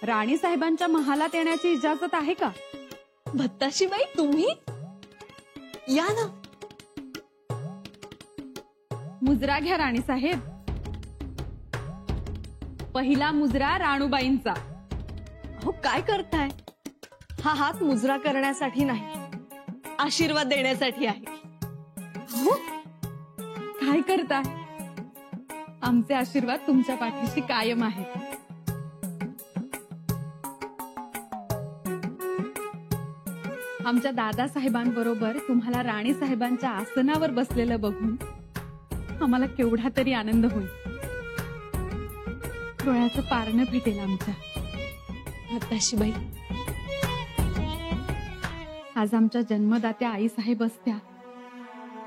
राणी साहेबांच्या महालात येण्याची इजाजत आहे का? भत्ताशीबाई तुम्ही या ना. मुजरा घ्या राणी साहेब. पहिला मुजरा राणूबाईंचा. हो काय करताय? हा हात मुजरा करण्यासाठी नाही, आशीर्वाद देण्यासाठी आहे. हो काय करताय? आमचे आशीर्वाद तुमच्या पाठीशी कायम आहेत. आमच्या दादासाहेबांबरोबर तुम्हाला राणी साहेबांच्या आसनावर बसलेलं बघून आम्हाला केवढा तरी आनंद होईल. डोळ्याचं पारणं भेटेल आमच्या. भत्ताशीबाई आज आमच्या जन्मदात्या आई साहेब असत्या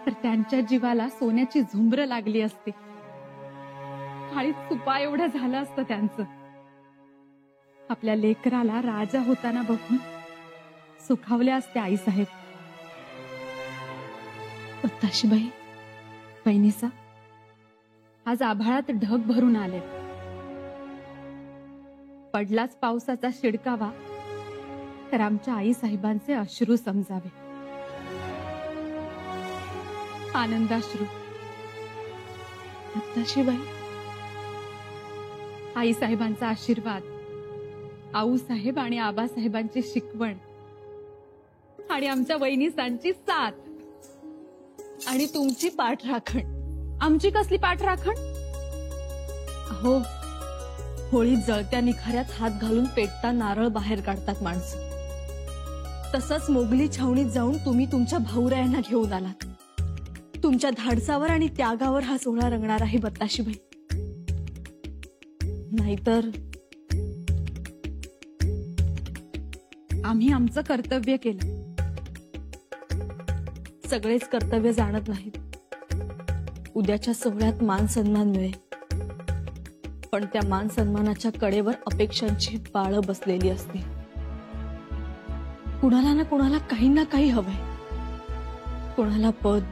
तर त्यांच्या जीवाला सोन्याची झुंबर लागली असती. काळीच सुपा एवढं झालं असतं त्यांचं. आपल्या लेकराला राजा होताना बघून सुखावल्या असत्या आई साहेब. भत्ताशीबाई बहिणीसा, आज आभाळात ढग भरून आले. पडलाच पावसाचा शिडकावा तर आमच्या आई साहेबांचे अश्रू समजावे. आनंदाश्रू. भत्ताशीबाई आई साहेबांचा आशीर्वाद, आऊ साहेब आणि आबासाहेबांची शिकवण आणि आमच्या वहिनीसांची साथ आणि तुमची पाठराखण. आमची कसली पाठराखण? हो, होळीत जळत्या निखाऱ्यात हात घालून पेटता नारळ बाहेर काढतात माणसं. तसंच मोगली छावणीत जाऊन तुम्ही तुमच्या भाऊरायांना घेऊन आलात. तुमच्या धाडसावर आणि त्यागावर हा सोहळा रंगणार आहे भत्ताशीबाई. नाहीतर आम्ही आमचं कर्तव्य केलं. सगळेच कर्तव्य जाणत नाहीत. उद्याच्या सोहळ्यात मान सन्मान मिळेल, पण त्या मान सन्मानाच्या कडेवर अपेक्षांची पाळं बसलेली असते. कुणाला ना कुणाला काही ना काही हवंय. कोणाला पद,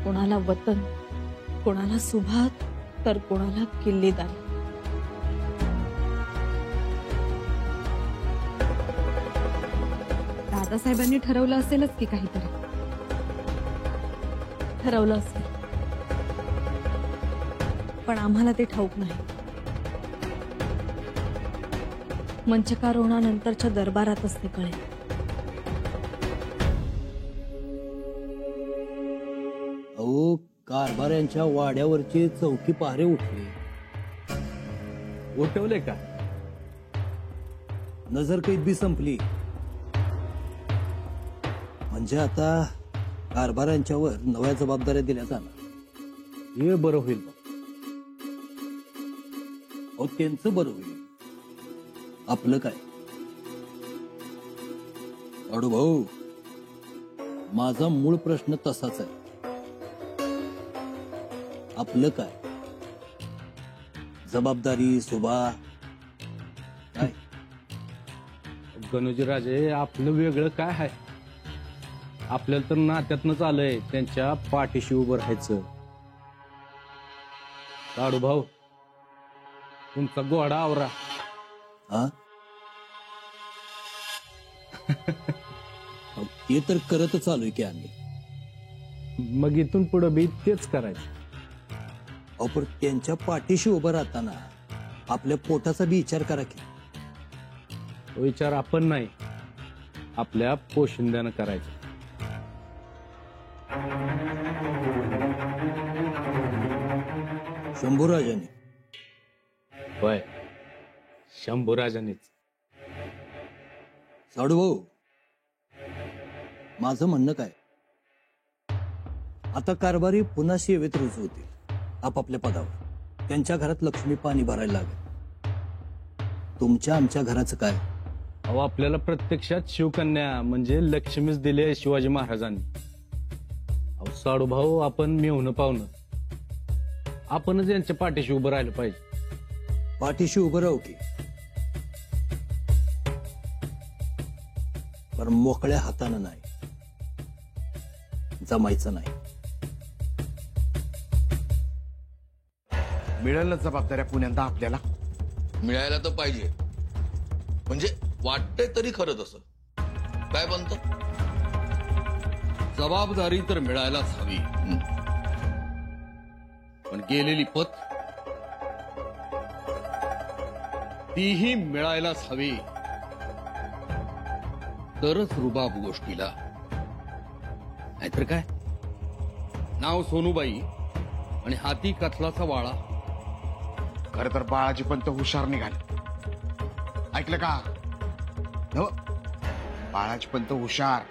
कोणाला वतन, कोणाला सुभात, तर कोणाला किल्लेदारी. दादासाहेबांनी ठरवलं असेलच की काहीतरी. ठरवलं असेल, पण आम्हाला ते ठाऊक नाही. मंचकारोहणानंतरच्या दरबारातच ते कळेल. अहो, कारभाऱ्यांच्या वाड्यावरचे चौकी पहारे उठले. उठवले का? नजर कैद बी संपली. म्हणजे आता कारभाऱ्यांच्यावर नव्या जबाबदाऱ्या दिल्या जाणार. हे बरं होईल बा. अहो, त्यांचं बरं होईल, आपलं काय? अडू भाऊ, माझा मूळ प्रश्न तसाच आहे. आपलं काय? जबाबदारी, सुभा काय? गणोजीराजे, आपलं वेगळं काय आहे? आपल्याला तर नात्यातनंच आलंय त्यांच्या पाठीशी उभं राहायचं. काढू भाऊ, तुमचा गोडा आवरा. हा? अहो, ते तर करतच आलोय की आम्ही. मग इथून पुढे बी तेच करायचं. अहो, पण त्यांच्या पाठीशी उभं राहताना आपल्या पोटाचा बी विचार करा की. तो विचार आपण नाही, आपल्या पोशिंद्यानं करायचा. शंभूराजांनी. होय, शंभूराजांनीच. साडू भाऊ, माझं म्हणणं काय? आता कारभारी पुन्हा सेवेत रुजू होतील आपापल्या पदावर. त्यांच्या घरात लक्ष्मी पाणी भरायला लागेल. तुमच्या आमच्या घराचं काय? अहो, आपल्याला प्रत्यक्षात शिवकन्या म्हणजे लक्ष्मीच दिले शिवाजी महाराजांनी. अहो साडू भाऊ, आपण मेवणं पावणं, आपणच यांच्या पाठीशी उभं राहिलं पाहिजे. पाठीशी उभं राहू की, पण मोकळ्या हातानं नाही. जमायचं नाही. मिळेल जबाबदाऱ्या पुण्यांदा आपल्याला. मिळायला तर पाहिजे. म्हणजे वाटतंय तरी खरं तसं. काय बनतं? जबाबदारी तर मिळायलाच हवी, पण गेलेली पत तीही मिळायलाच हवी, तरच रुबाब गोष्टीला. नाहीतर काय, नाव सोनूबाई आणि हाती कथलाचा वाळा. खर तर बाळाजी पंत हुशार निघाले. ऐकलं का? हो, बाळाजी पंत हुशार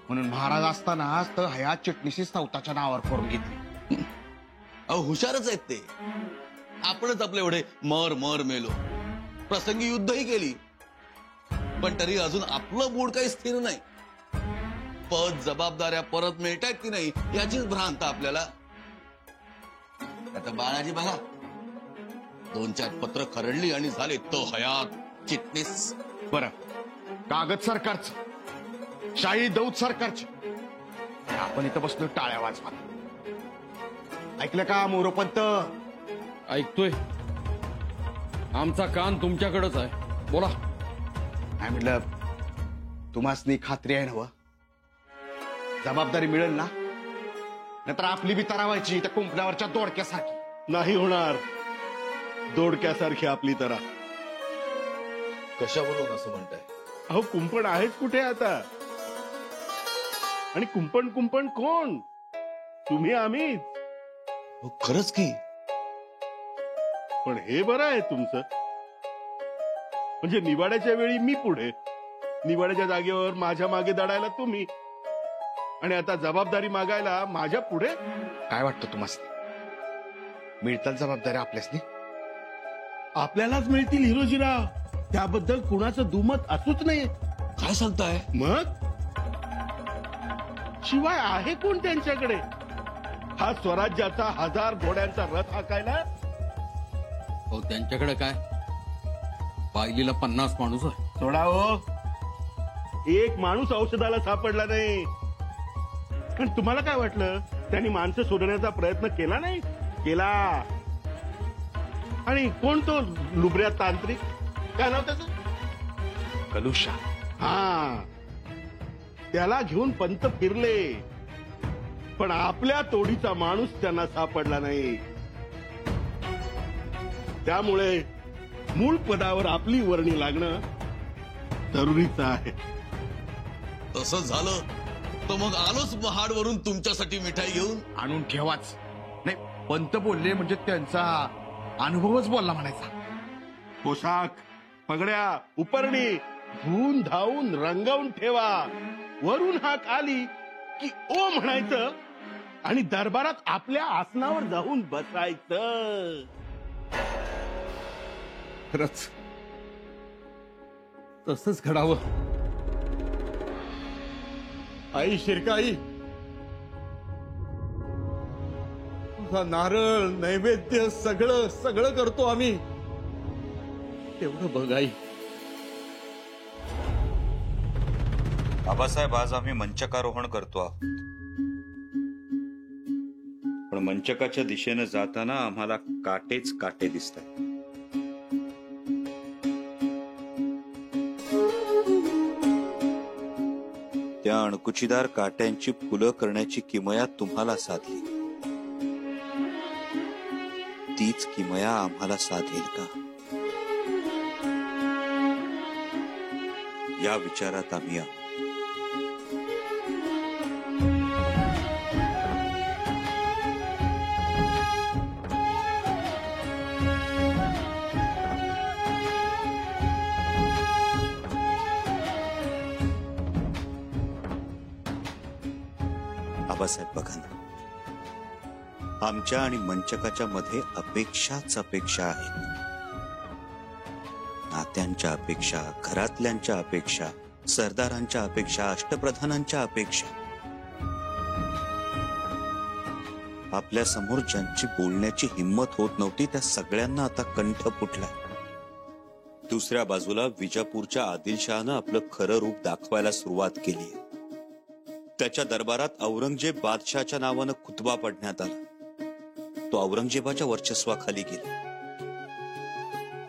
म्हणून महाराज असतानाच तर हयात चिटणीशी सावताच्या नावावर करून घेतली. अहो हुशारच आहेत ते. आपणच आपले एवढे मर मर मेलो, प्रसंगी युद्धही केली, पण तरी अजून आपलं मूड काही स्थिर नाही. पद जबाबदाऱ्या परत मिळतायत की नाही याचीच भ्रांत आपल्याला. आता बाळाजी बघा, 2-4 पत्र खरडली आणि झाले तो हयात चिटणीस. बरं, कागद सरकारचं, शाही दौत सरकारची, आपण इथं बसलो टाळ्या वाजवत. ऐकलं का मोरोपंत? ऐकतोय, आमचा कान तुमच्याकडेच आहे, बोला. काय म्हटलं, तुम्हासनी खात्री आहे ना व? जबाबदारी मिळेल ना? नाहीतर आपली बी तरावायची त्या कुंपणावरच्या दोडक्यासारखी. नाही होणार दोडक्यासारखी आपली तरा. कशावरून असं म्हणताय? अहो कुंपण आहेच कुठे आता? आणि कुंपण कुंपण कोण? तुम्ही आम्हीच. हो, खरंच की. पण हे बरं आहे तुमचं, म्हणजे निवाड्याच्या वेळी मी पुढे, निवाड्याच्या जागेवर माझ्या मागे दडायला तुम्ही, आणि आता जबाबदारी मागायला माझ्या पुढे. काय वाटतं तुम्हासनी? मिळतात जबाबदारी आपल्यासनी? आपल्यालाच मिळतील हिरोजीराव, त्याबद्दल कुणाचं दुमत असूच नाही. काय सांगताय? मग शिवाय आहे कोण त्यांच्याकडे हा स्वराज्याचा 1000 घोड्यांचा रथ हाकायला? हो, त्यांच्याकडे काय, पायलीला 50 माणूस आहे. सोडा हो, एक माणूस औषधाला सापडला नाही. पण तुम्हाला काय वाटलं, त्यांनी माणसं शोधण्याचा प्रयत्न केला नाही? केला. आणि कोण तो लुबऱ्या तांत्रिक, काय नाव त्याचं? कलुषा. हा, त्याला घेऊन पंत फिरले, पण आपल्या तोडीचा माणूस त्यांना सापडला नाही. त्यामुळे मूळ पदावर आपली वर्णी लागणं जरुरीचं आहे. तसं झालं तर मग आलोच महाडवरून तुमच्यासाठी मिठाई घेऊन. आणून ठेवाच. नाही, पंत बोलले म्हणजे त्यांचा अनुभवच बोलला म्हणायचा. पोशाख, पगड्या, उपरणी धुवून धावून रंगवून ठेवा. वरून हाक आली की ओ म्हणायचं आणि दरबारात आपल्या आसनावर जाऊन बसायचं. खरंच तसंच घडावं. आई शिरकाई, तुझा नारळ नैवेद्य सगळं सगळं करतो आम्ही, तेवढं बघ आई. आबासाहेब, आज आम्ही मंचकारोहण करतो आहोत, पण मंचकाच्या दिशेनं जाताना आम्हाला काटेच काटे दिसत आहेत. त्या अणकुचीदार काट्यांची फुलं करण्याची किमया तुम्हाला साधली, तीच किमया आम्हाला साधेल का, या विचारात आम्ही आहोत. आबासाहेब, बघा ना, आमच्या आणि मंचकाच्या मध्ये अपेक्षाच अपेक्षा आहेत. नात्यांच्या अपेक्षा, घरातल्यांच्या अपेक्षा, सरदारांच्या अपेक्षा, अष्टप्रधानांच्या अपेक्षा. आपल्या समोर ज्यांची बोलण्याची हिंमत होत नव्हती त्या सगळ्यांना आता कंठ फुटलाय. दुसऱ्या बाजूला विजापूरच्या आदिलशहानं आपलं खरं रूप दाखवायला सुरुवात केली. त्याच्या दरबारात औरंगजेब बादशाहच्या नावानं खुतबा पडण्यात आला. तो औरंगजेबाच्या वर्चस्वाखाली गेला.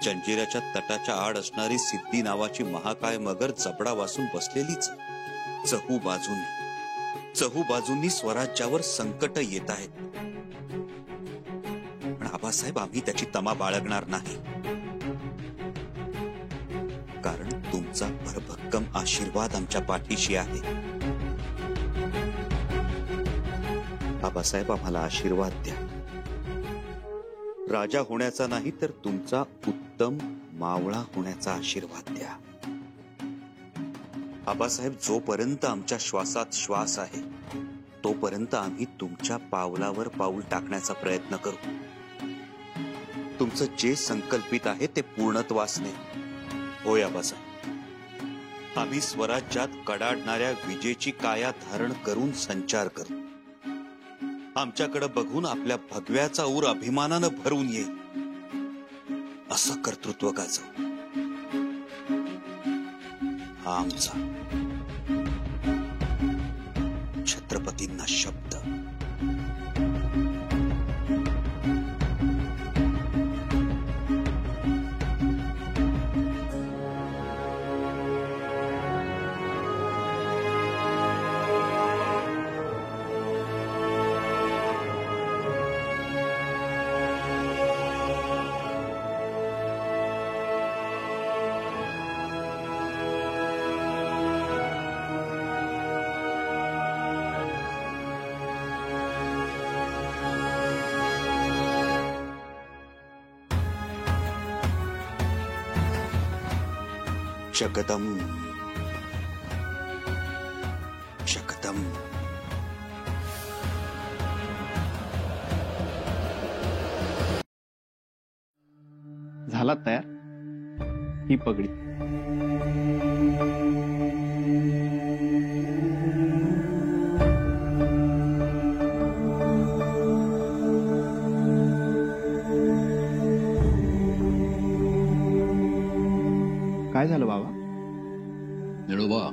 जंजिऱ्याच्या तटाच्या आड असणारी सिद्धी नावाची महाकाय मगर जबडा वासून बसलेलीच. चहूबाजूंनी स्वराज्यावर संकट येत आहेत. पण आबासाहेब, आम्ही त्याची तमा बाळगणार नाही. कारण तुमचा भरभक्कम आशीर्वाद आमच्या पाठीशी आहे. आबासाहेब, आम्हाला आशीर्वाद द्या. राजा होण्याचा नाही तर तुमचा उत्तम मावळा होण्याचा आशीर्वाद द्या. आबासाहेब, जोपर्यंत आमच्या श्वासात श्वास आहे तोपर्यंत आम्ही तुमच्या पावलावर पाऊल टाकण्याचा प्रयत्न करू. तुमचं जे संकल्पित आहे ते पूर्णत्वास नाही. होय आबासाहेब, आम्ही स्वराज्यात कडाडणाऱ्या विजेची काया धारण करून संचार करू. आमच्याकडे बघून आपल्या भगव्याचा ऊर अभिमानानं भरून येईल असं कर्तृत्व गाजवू. हा आमचा छत्रपतींना शब्द. शकदम शकदम. झालात तयार? ही पगडी. काय झालं बाबा? निळोबा,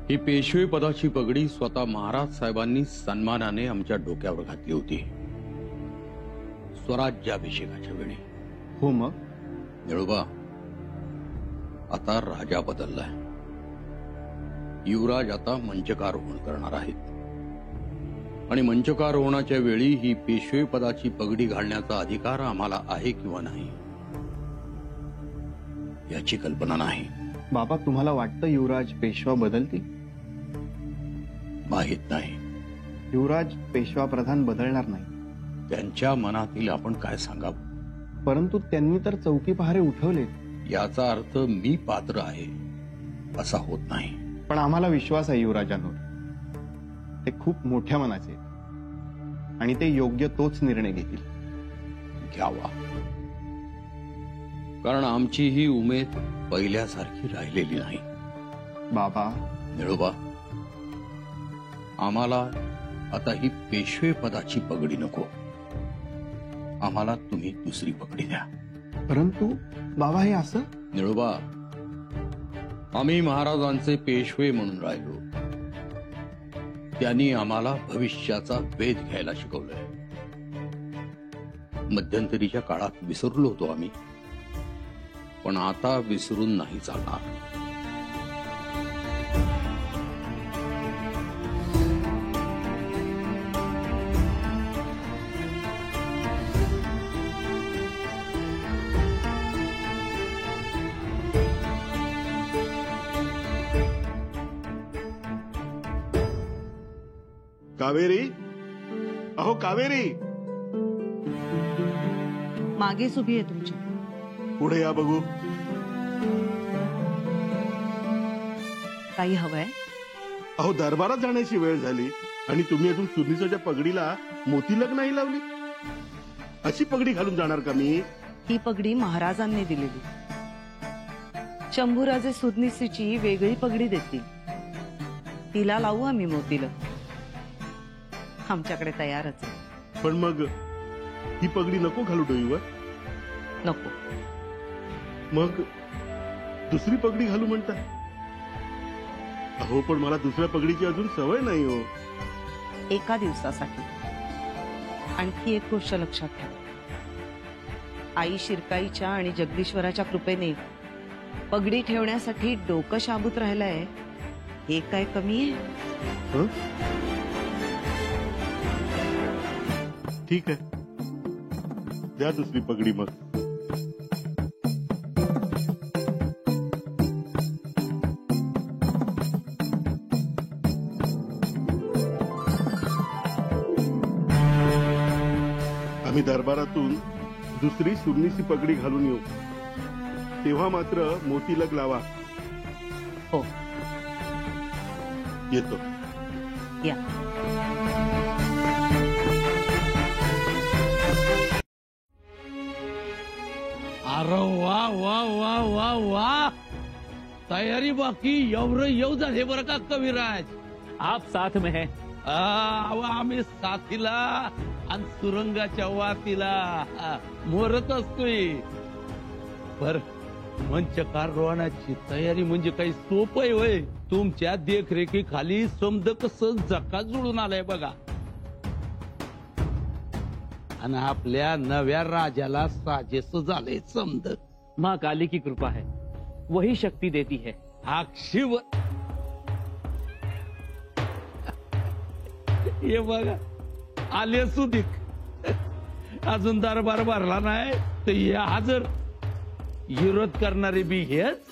ही पेशवे पदाची पगडी स्वतः महाराज साहेबांनी सन्मानाने आमच्या डोक्यावर घातली होती स्वराज्याभिषेकाच्या वेळी. हो मग? निळोबा, आता राजा बदललाय. युवराज आता मंचकारोहण करणार आहेत आणि मंचकारोहणाच्या वेळी ही पेशवे पदाची पगडी घालण्याचा अधिकार आम्हाला आहे किंवा नाही याची कल्पना नाही. बाबा, तुम्हाला वाटतं युवराज पेशवा बदलतील? माहित नाही. युवराज पेशवा प्रधान बदलणार नाही. त्यांच्या मनातील आपण काय सांगावं? परंतु त्यांनी तर चौकी पहारे उठवले. याचा अर्थ मी पात्र आहे असा होत नाही. पण आम्हाला विश्वास आहे युवराजांवर. ते खूप मोठ्या मनाचे आणि ते योग्य तोच निर्णय घेतील. घ्यावा, कारण आमची ही उमेद पहिल्यासारखी राहिलेली नाही. बाबा, निळोबा, आम्हाला आता ही पेशवे पदाची पगडी नको. आम्हाला तुम्ही दुसरी पगडी द्या. परंतु बाबा, हे असं? निळोबा, आम्ही महाराजांचे पेशवे म्हणून राहिलो. त्यांनी आम्हाला भविष्याचा वेध घ्यायला शिकवलंय. मध्यंतरीच्या काळात विसरलो होतो आम्ही, पण आता विसरून नाही चालणार. कावेरी, अहो कावेरी, मागेच उभी आहे तुमच्या. पुढे या बघू. काही हवंय? अहो, दरबारात जाण्याची वेळ झाली आणि तुम्ही अजून सुनीच्या पगडीला मोतीलग नाही लावली. अशी पगडी घालून जाणार का मी? ही पगडी महाराजांनी दिलेली. शंभूराजे सुदनीसीची वेगळी पगडी देतील, तिला लावू आम्ही मोतीलग. आमच्याकडे तयारच आहे. पण मग ही पगडी नको घालू डोईवर? नको. मग दुसरी पगडी घालू म्हणता? अहो, पण मला दुसऱ्या पगडीची अजून सवय नाही हो. एका दिवसासाठी. आणखी एक गोष्ट लक्षात घ्या, आई शिरकाईच्या आणि जगदीश्वराच्या कृपेने पगडी ठेवण्यासाठी डोकं शाबूत राहिलंय, हे काय कमी आहे? ठीक आहे, द्या दुसरी पगडी मग. आम्ही दरबारातून दुसरी सुर्नीसी पगडी घालून येऊ, तेव्हा मात्र मोतीलग लावा. हो. येतो. या. अरे वा वा वा वा वा, तयारी बाकी एवढं येऊ झाले बरं का कविराज. आप साथ में है. आम्ही साथीला आणि सुरंगाच्या वातीला मोरत असतोय. बर, मंचकार रोवण्याची तयारी म्हणजे काही सोपं आहे होय? तुमच्या देखरेखीखाली समद कसं जका जुळून आलंय बघा. आणि आपल्या नव्या राजाला साजेस झालंय समद. माँ काली की कृपा है, वही शक्ति देती है. अक्षिव हे बघा, आले सुदीक. अजून दरबार भरला नाही तर हे हजर. विरोध करणारे बी हेच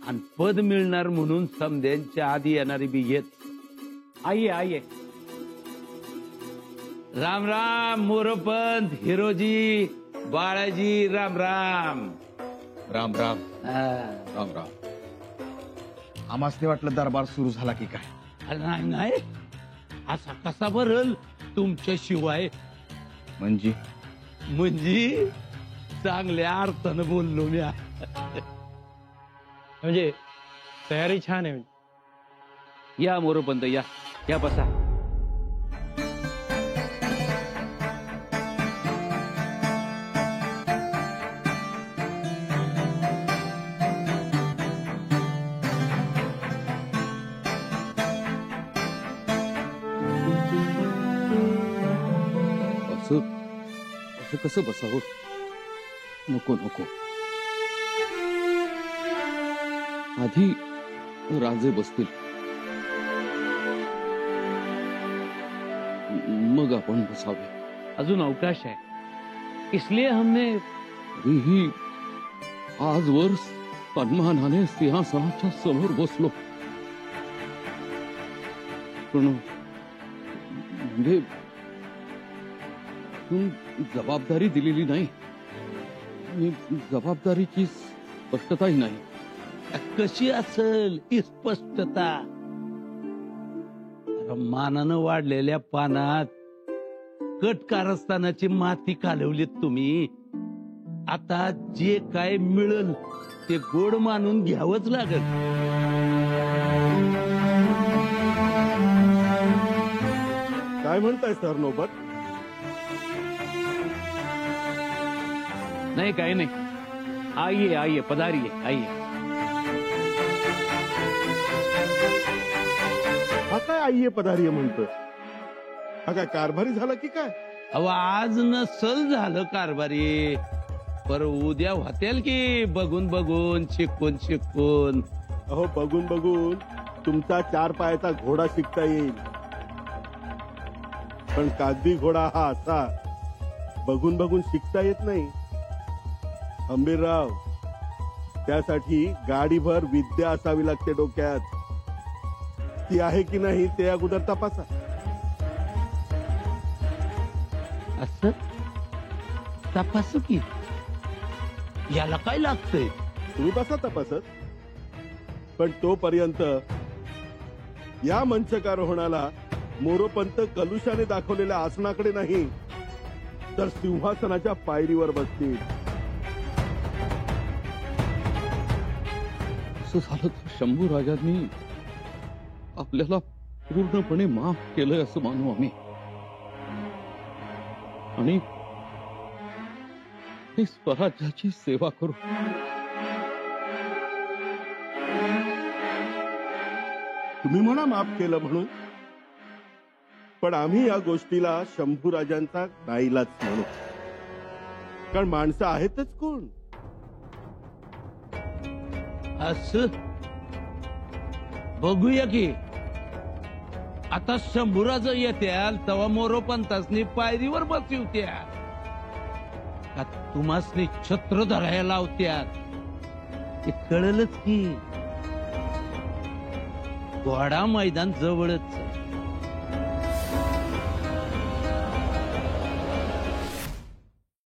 आणि पद मिळणार म्हणून समध्यांच्या आधी येणारे बी हेच. आइए आइए. राम राम मोरपंत, हिरोजी, बाळाजी, राम राम. राम राम. राम राम. आम्हासने वाटलं दरबार सुरू झाला की काय. अरे नाही नाही, असा कसा भरल तुमच्याशिवाय. म्हणजे चांगल्या अर्थानं बोललो मी. म्हणजे तयारी छान आहे. या मोरोपंत, या या बसा. असं कसं बसावं? नको नको, आधी राजे बसतील, मग आपण बसावे. अजून अवकाश आहे, इसलिए हमने. तरीही आजवर सन्मानाने सिंहासनाच्या समोर बसलो, पण म्हणजे जबाबदारी दिलेली नाही. जबाबदारीची स्पष्टताही नाही. कशी असेल ही स्पष्टता? मानानं वाढलेल्या पानात कट कारस्थानाची माती कालवलीत तुम्ही. आता जे काय मिळेल ते गोड मानून घ्यावंच लागेल. काय म्हणताय सर नोबत? नहीं कहीं नहीं. आइए आइए, पधारिए, आइए. हा काय आईये पधारी म्हणतो? हा काय कारभारी झाला की काय? अहो, आज नसल झालं कारभारी, पर उद्या होतील की बघून बघून, शिकून शिकून. अहो, बघून बघून तुमचा 4 पायाचा घोडा शिकता येईल, पण कागदी घोडा हा असा बघून बघून शिकता येत नाही. अंबीरराव, त्यासाठी गाडीभर विद्या असावी लागते डोक्यात. ती आहे की नाही ते अगोदर तपासा. असं तपासू की? याला काय लागतंय? तुम्ही बसा तपासत, पण तोपर्यंत या मंचकारोहणाला मोरोपंत कलुषाने दाखवलेल्या आसनाकडे नाही तर सिंहासनाच्या पायरीवर बसतील. असं झालं तर शंभू राजांनी आपल्याला पूर्णपणे माफ केलंय असं मानू आम्ही, आणि ही स्वराज्याची सेवा करू. तुम्ही म्हणा माफ केलं म्हणून, पण आम्ही या गोष्टीला शंभूराजांचा नाईलाज म्हणू. कारण माणसं आहेतच कोण. असं बघूया की आता शंभूराज येत्याल तेव्हा मोरोपंतासनी पायरीवर बसवत्या का तुम्हासनी छत्र धरायला लावत्यात ते कळलंच की. घोडा मैदान जवळच आहे.